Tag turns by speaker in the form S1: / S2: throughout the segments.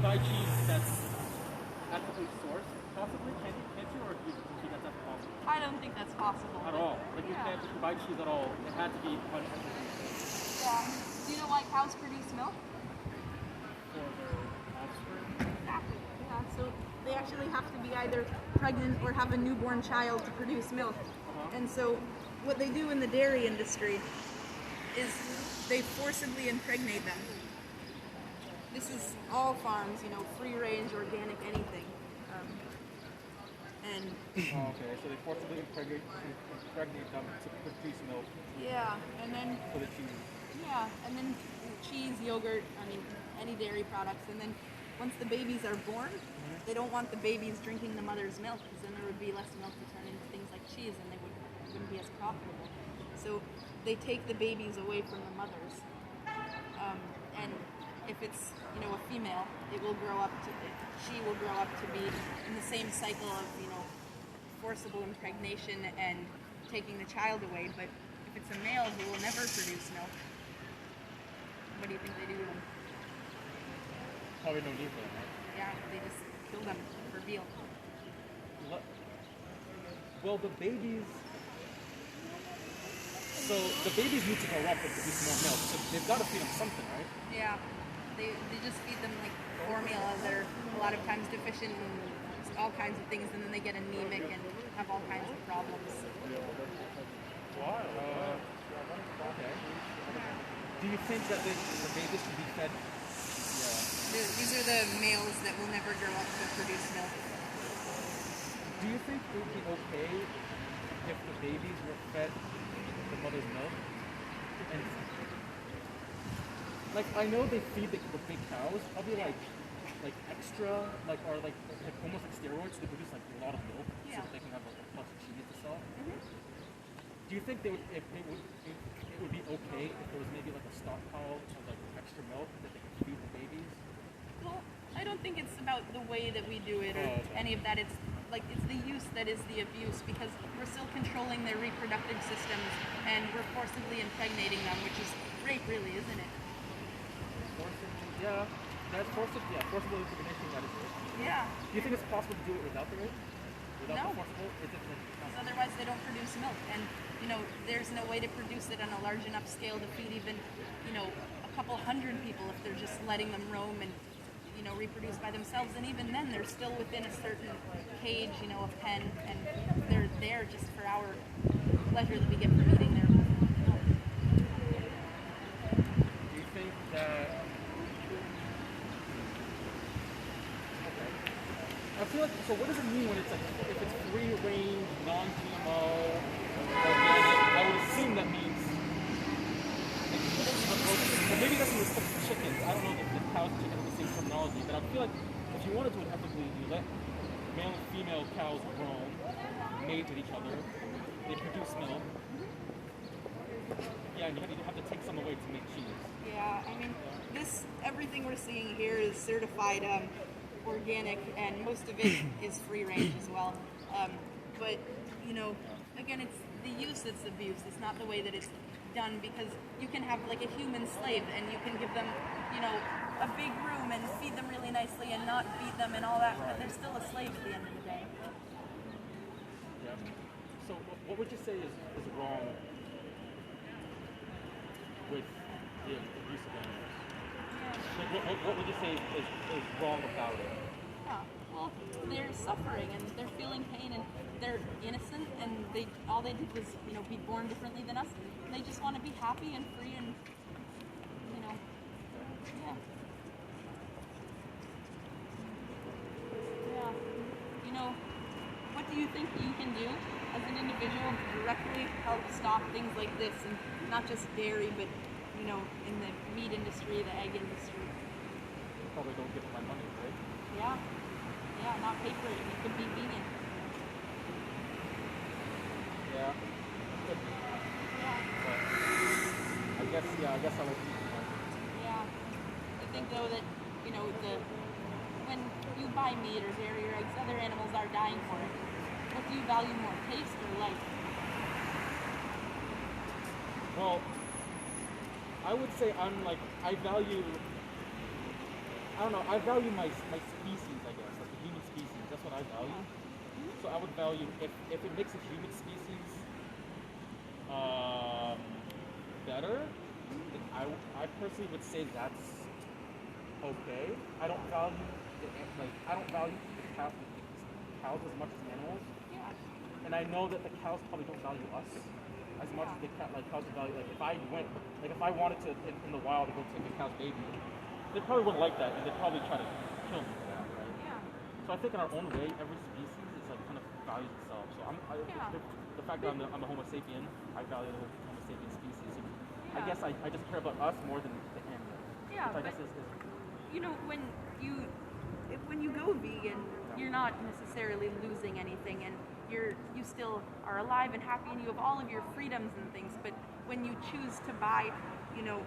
S1: buy cheese that's ethically sourced, possibly? Can't you, or do you think that's not possible?
S2: I don't think that's possible.
S1: At all. Like, you can't just buy cheese at all. It had to be unethically sourced.
S2: Yeah. Do you know why cows produce milk?
S1: For their offspring?
S2: Exactly. Yeah, so they actually have to be either pregnant or have a newborn child to produce milk. And so what they do in the dairy industry is they forcibly impregnate them. This is all farms, free range, organic, anything. And
S1: okay, so they forcibly impregnate them to produce milk.
S2: Yeah, and then
S1: For the cheese.
S2: Yeah, and then cheese, yogurt, any dairy products. And then once the babies are born, they don't want the babies drinking the mother's milk, because then there would be less milk to turn into things like cheese, and they wouldn't be as profitable. So they take the babies away from the mothers. And if it's, a female, she will grow up to be in the same cycle of, forcible impregnation and taking the child away. But if it's a male who will never produce milk, what do you think they do to them?
S1: Probably no need for them, right?
S2: Yeah, they just kill them for veal.
S1: Well, the babies need to grow up and produce more milk, so they've got to feed them something, right?
S2: Yeah, they just feed them like formula that are a lot of times deficient in all kinds of things, and then they get anemic and have all kinds of problems.
S1: Okay. Do you think that the babies should be fed? Yeah.
S2: These are the males that will never grow up to produce milk.
S1: Do you think it would be okay if the babies were fed the mother's milk? And I know they feed the big cows. Probably extra, or almost like steroids. They produce a lot of milk, so that they can have a bunch of cheese to sell. Do you think it would be okay if there was maybe a stockpile of extra milk that they could feed the babies?
S2: Well, I don't think it's about the way that we do it or any of that. It's the use that is the abuse, because we're still controlling their reproductive systems and we're forcibly impregnating them, which is rape, really, isn't it?
S1: Forcible impregnation, that is rape.
S2: Yeah.
S1: Do you think it's possible to do it without the rape? Without the forcible?
S2: Because otherwise they don't produce milk, and there's no way to produce it on a large enough scale to feed even a couple hundred people if they're just letting them roam and reproduce by themselves. And even then they're still within a certain cage, a pen, and they're there just for our pleasure that we get from eating their milk.
S1: Do you think that I feel so what does it mean when it's if it's free range, non-GMO, organic? I would assume that means but maybe that's in respect to chickens. I don't know if the cows and chickens have the same terminology, but I feel like if you want to do it ethically, you let male and female cows roam, mate with each other, they produce milk. Yeah, and you have to take some away to make cheese.
S2: Yeah, everything we're seeing here is certified organic, and most of it is free range as well. But again, it's the use that's abuse. It's not the way that it's done, because you can have a human slave, and you can give them a big room and feed them really nicely and not beat them and all that, but they're still a slave at the end of the day.
S1: Yeah. So what would you say is wrong with the abuse of animals? What would you say is wrong about it?
S2: Well, they're suffering and they're feeling pain, and they're innocent, and all they did was be born differently than us. They just want to be happy and free, and what do you think you can do as an individual to directly help stop things like this, and not just dairy, but in the meat industry, the egg industry?
S1: Probably don't give them my money, right?
S2: Yeah, not pay for it. It could be vegan.
S1: Yeah. But I guess I would eat more.
S2: Yeah. I think though that, when you buy meat or dairy or eggs, other animals are dying for it. What do you value more, taste or life?
S1: Well, I would say I value I don't know. I value my species, I guess, like the human species. That's what I value. So I would value if it makes a human species better. Then I personally would say that's okay. I don't value the cows as much as animals.
S2: Yeah.
S1: And I know that the cows probably don't value us as much as cows would value. Like if I wanted to in the wild to go take a cow's baby, they probably wouldn't like that, and they'd probably try to kill me for that, right?
S2: Yeah.
S1: So I think in our own way, every species is like kind of values itself. So the fact that I'm the Homo sapien, I value the Homo sapien species. And I guess I just care about us more than the animal.
S2: Yeah,
S1: Which I
S2: but
S1: guess is
S2: you know, when you go vegan, you're not necessarily losing anything, and you still are alive and happy, and you have all of your freedoms and things. But when you choose to buy, you know,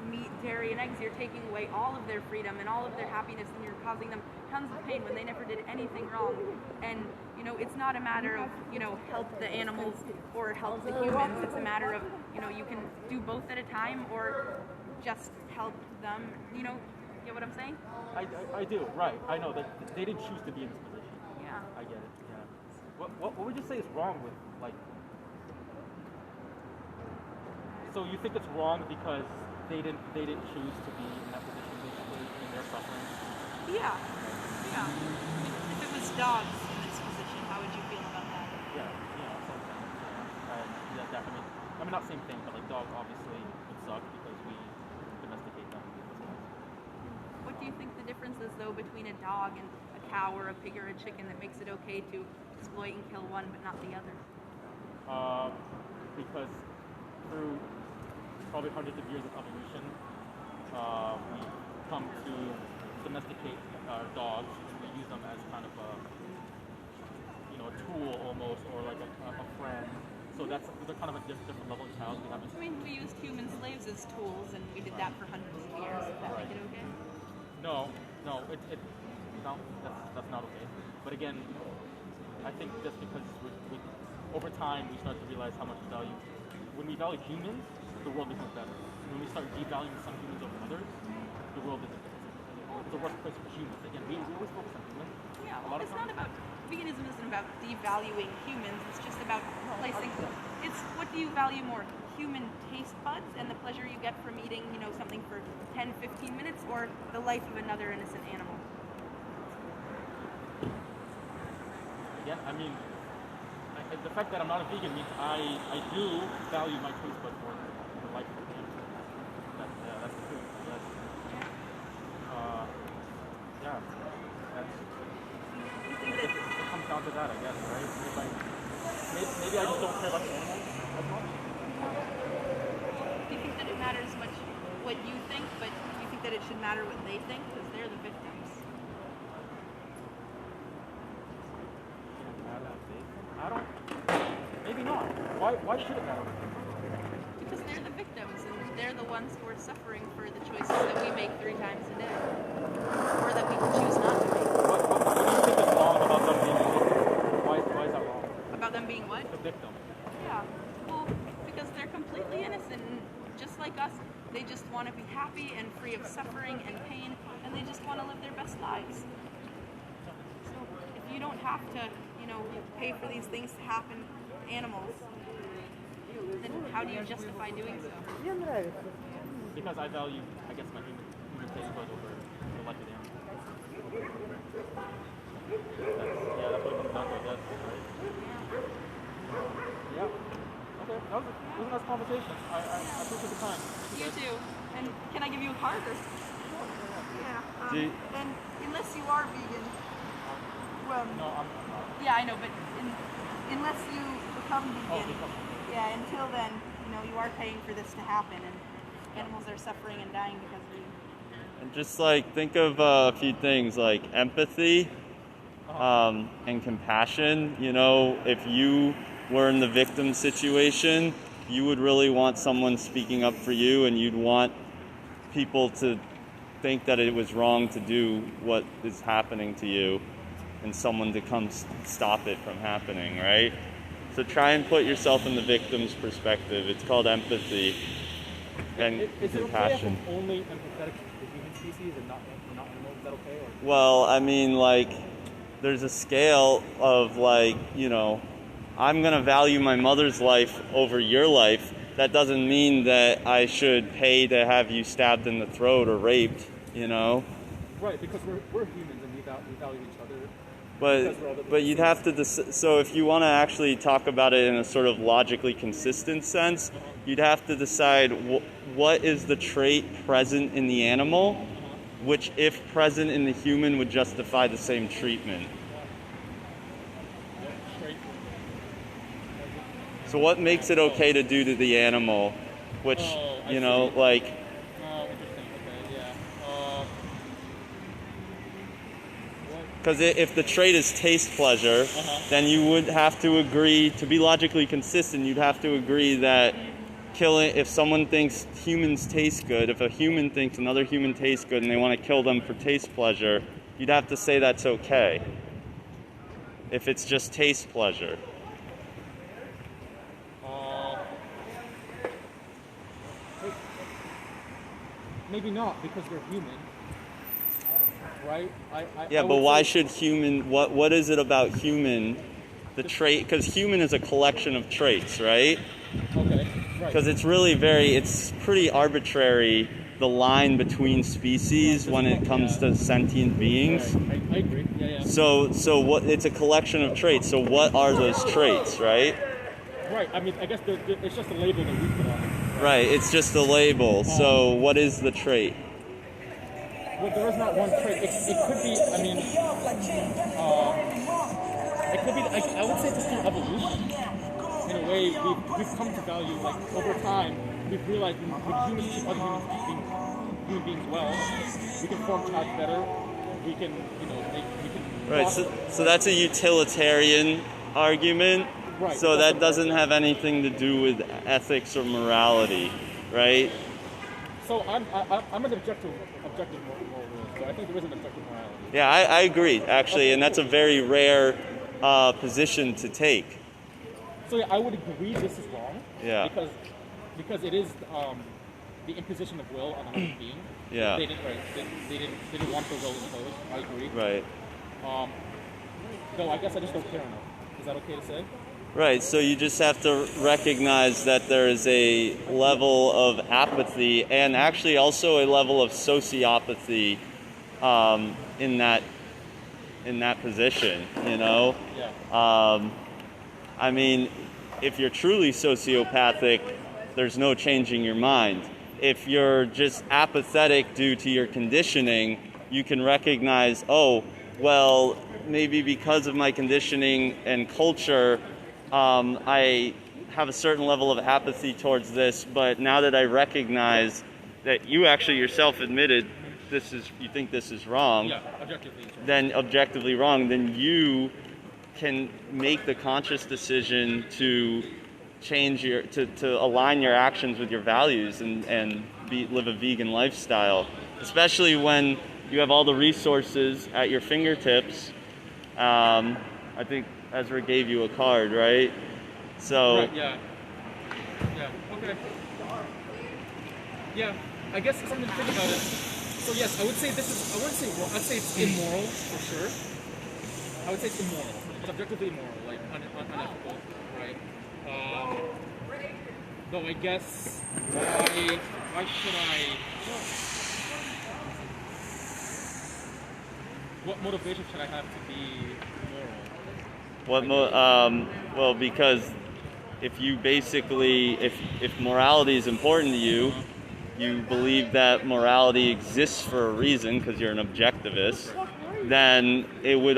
S2: meat, dairy, and eggs, you're taking away all of their freedom and all of their happiness, and you're causing them tons of pain when they never did anything wrong. And you know, it's not a matter of, you know, help the animals or help the humans. It's a matter of, you know, you can do both at a time or just help them. You know, get what I'm saying?
S1: I do, right. I know that they didn't choose to be in this position.
S2: Yeah.
S1: I get it, yeah. What would you say is wrong with, like... So you think it's wrong because they didn't choose to be in that position, basically, and they're suffering?
S2: Yeah. Yeah. If it was dogs in this position, how would you feel about that?
S1: Yeah, you know, same thing. Yeah. I mean, not same thing, but like dogs obviously would suck because we domesticate them.
S2: What do you think the difference is, though, between a dog and a cow or a pig or a chicken that makes it okay to exploit and kill one but not the other?
S1: Because through probably hundreds of years of evolution, we come to domesticate dogs. We use them as kind of a tool almost, or like a friend. So they're kind of a different level of cows.
S2: I mean, we used human slaves as tools, and we did that for hundreds of years. Does that make it okay?
S1: No, that's not okay. But again, I think just because we over time we start to realize how much we value. When we value humans, the world becomes better. When we start devaluing some humans over others, the world is a worse place for humans. Again, we always focus on humans.
S2: Yeah, well, it's not about, veganism isn't about devaluing humans, it's just about placing, it's what do you value more, human taste buds and the pleasure you get from eating, you know, something for 10, 15 minutes, or the life of another innocent animal?
S1: Again, I mean, the fact that I'm not a vegan means I do value my taste buds more than the life of an animal. That's the truth. It comes down to that, I guess, right? Maybe I just don't care about the animals as much.
S2: Do you think that it matters much what you think, but do you think that it should matter what they think? Because they're the victims.
S1: I don't. Maybe not. Why should it matter?
S2: Because they're the victims, and they're the ones who are suffering for the choices that we make 3 times a day, or that we can choose not to make.
S1: What do you think is wrong about them being the victim? Why is that wrong?
S2: About them being what?
S1: The victim.
S2: Yeah. Well, because they're completely innocent, and just like us, they just want to be happy and free of suffering and pain, and they just want to live their best lives. So if you don't have to, you know, pay for these things to happen to animals, then how do you justify doing so?
S1: Because I value, I guess, my human taste bud over the life of the animal. That's what it comes down to, I guess, right? Yeah. Okay, that was a nice conversation. I appreciate the time.
S2: You too. And can I give you a card? Or? Yeah. And unless you are vegan, well,
S1: No, I'm not.
S2: yeah, I know, but unless you become vegan, yeah, until then, you know, you are paying for this to happen, and animals are suffering and dying because of you.
S3: And just like think of a few things like empathy and compassion. You know, if you were in the victim situation, you would really want someone speaking up for you, and you'd want people to think that it was wrong to do what is happening to you, and someone to come stop it from happening, right? So try and put yourself in the victim's perspective. It's called empathy and
S1: Is it okay if
S3: compassion.
S1: I'm only empathetic to the human species and not animals? that okay? Or?
S3: Well, I mean, like, there's a scale of, like, you know, I'm going to value my mother's life over your life. That doesn't mean that I should pay to have you stabbed in the throat or raped, you know?
S1: Right, because we're humans and we value each other.
S3: But you'd have to, so if you want to actually talk about it in a sort of logically consistent sense, you'd have to decide what is the trait present in the animal, which if present in the human would justify the same treatment. So what makes it okay to do to the animal, which, you know, like...
S1: interesting, okay, yeah.
S3: Because if the trait is taste pleasure, then you would have to agree, to be logically consistent, you'd have to agree that killing, if someone thinks humans taste good, if a human thinks another human tastes good and they want to kill them for taste pleasure, you'd have to say that's okay. If it's just taste pleasure.
S1: Maybe not, because they're human. Right?
S3: But why should human, what is it about human, the trait, because human is a collection of traits, right?
S1: Okay, right.
S3: Because it's really it's pretty arbitrary, the line between species when it comes to sentient beings.
S1: Right. I agree, yeah.
S3: So what, it's a collection of traits, so what are those traits, right?
S1: Right, I mean, I guess it's just a label that we put on it.
S3: Right, it's just a label, so what is the trait?
S1: Well, there is not one trait. It could be, I mean, it could be, I would say just through evolution. In a way, we've come to value, like, over time, we've realized when humans treat other human beings well, we can form tribes better, we can, you know, we can...
S3: Right, so that's a utilitarian argument.
S1: Right.
S3: So that doesn't have anything to do with ethics or morality, right?
S1: So I'm an objective moralist, so I think there is an objective morality.
S3: Yeah, I agree, actually, and that's a very rare position to take.
S1: So yeah, I would agree this is wrong.
S3: Yeah.
S1: Because it is the imposition of will on another being.
S3: Yeah.
S1: They didn't want the will imposed. I agree.
S3: Right.
S1: Though I guess I just don't care enough. Is that okay to say?
S3: Right, so you just have to recognize that there is a level of apathy and actually also a level of sociopathy in that position, you know?
S1: Yeah.
S3: I mean, if you're truly sociopathic, there's no changing your mind. If you're just apathetic due to your conditioning, you can recognize, oh, well, maybe because of my conditioning and culture, I have a certain level of apathy towards this, but now that I recognize that you actually yourself admitted you think this is wrong,
S1: Yeah, objectively.
S3: then objectively wrong, then you can make the conscious decision to change to align your actions with your values and live a vegan lifestyle, especially when you have all the resources at your fingertips. I think Ezra gave you a card, right? So.
S1: Right, yeah. Okay. Yeah, I guess something to think about it. So yes, I would say I'd say it's immoral for sure. I would say it's immoral. It's objectively immoral, like unethical, right? Though I guess why should I? What motivation should I have to be moral?
S3: Well, because if you basically, if morality is important to you, you believe that morality exists for a reason because you're an objectivist, then it would,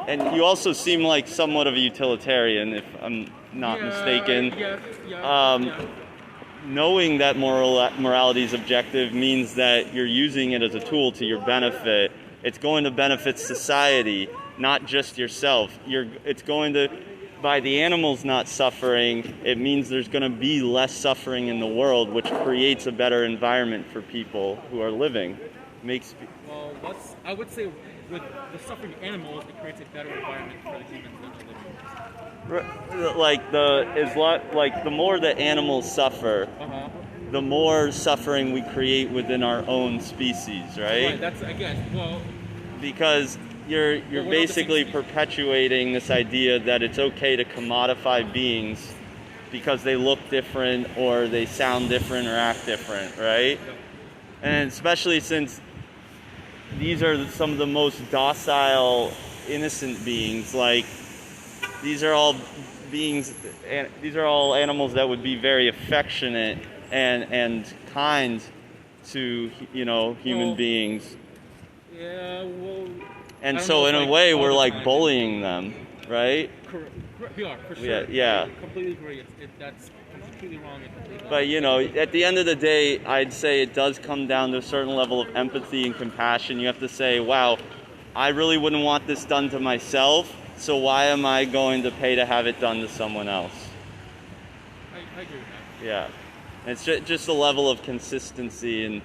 S3: and you also seem like somewhat of a utilitarian, if I'm not mistaken. Knowing that morality is objective means that you're using it as a tool to your benefit. It's going to benefit society, not just yourself. It's going to, by the animals not suffering, it means there's going to be less suffering in the world, which creates a better environment for people who are living.
S1: Well, I would say with the suffering animals, it creates a better environment for the humans that are living.
S3: The more that animals suffer, the more suffering we create within our own species, right?
S1: Right. That's, I guess. Well,
S3: because you're
S1: Well, we're not the
S3: basically
S1: same-
S3: perpetuating this idea that it's okay to commodify beings because they look different or they sound different or act different, right? And especially since these are some of the most docile, innocent beings. Like, these are all beings, and these are all animals that would be very affectionate and kind to, you know, human
S1: Well,
S3: beings.
S1: Yeah, well.
S3: And
S1: I don't
S3: so
S1: know
S3: in
S1: if,
S3: a
S1: like,
S3: way,
S1: all
S3: we're
S1: the
S3: like
S1: time.
S3: bullying them, right?
S1: We are, for sure.
S3: Yeah, yeah.
S1: I completely agree. That's completely wrong. And completely
S3: But you know, at the end of the day, I'd say it does come down to a certain level of empathy and compassion. You have to say, wow, I really wouldn't want this done to myself, so why am I going to pay to have it done to someone else?
S1: I agree with that.
S3: Yeah. It's just a level of consistency and,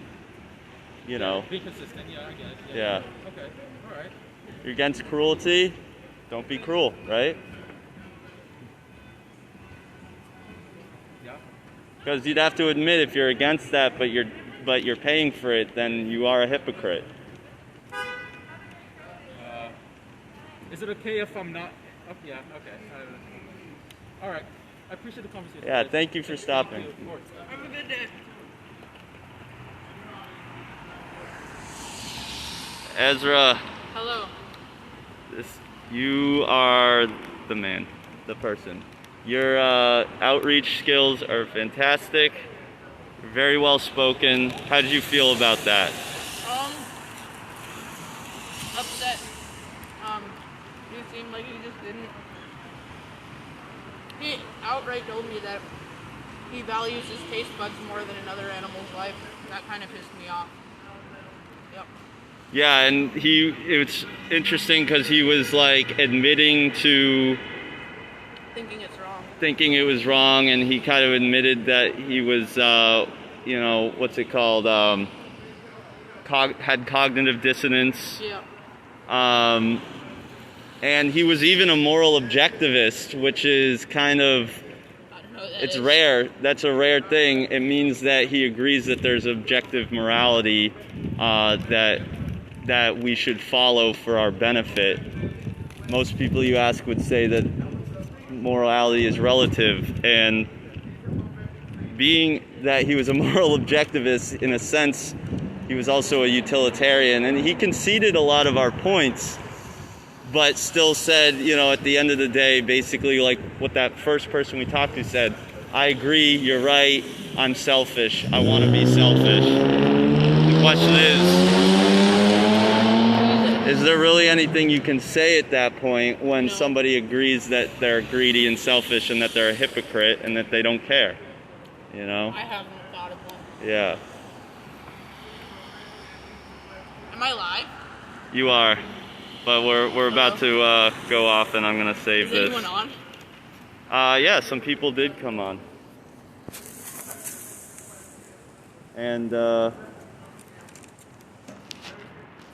S3: you know,
S1: Be consistent. Yeah, I get it.
S3: yeah.
S1: Okay. All right.
S3: You're against cruelty, don't be cruel, right?
S1: Yeah.
S3: Because you'd have to admit if you're against that, but you're paying for it, then you are a hypocrite.
S1: Is it okay if I'm not? Oh, yeah. Okay. All right. I appreciate the conversation.
S3: Yeah,
S1: guys.
S3: thank you for stopping.
S1: Of course.
S2: Have a good day.
S3: Ezra,
S2: Hello.
S3: you are the man, the person. Your outreach skills are fantastic. You're very well spoken. How did you feel about that?
S2: Upset. You seemed like he just didn't. He outright told me that he values his taste buds more than another animal's life. That kind of pissed me off. Yep.
S3: Yeah, and it's interesting because he was like admitting to
S2: Thinking it's wrong.
S3: thinking it was wrong, and he kind of admitted that he was, you know, what's it called, had cognitive dissonance.
S2: Yep.
S3: And he was even a moral objectivist, which is kind of,
S2: I don't know what that
S3: it's
S2: is.
S3: rare. That's a rare thing. It means that he agrees that there's objective morality that we should follow for our benefit. Most people you ask would say that morality is relative, and being that he was a moral objectivist, in a sense, he was also a utilitarian, and he conceded a lot of our points, but still said, you know, at the end of the day, basically like what that first person we talked to said, I agree, you're right, I'm selfish, I want to be selfish. The question is there really anything you can say at that point when
S2: No.
S3: somebody agrees that they're greedy and selfish and that they're a hypocrite and that they don't care? You know?
S2: I haven't thought of one.
S3: Yeah.
S2: Am I live?
S3: You are. But we're about to go off, and I'm going to save
S2: Is
S3: this.
S2: anyone on?
S3: Yeah, some people did come on. And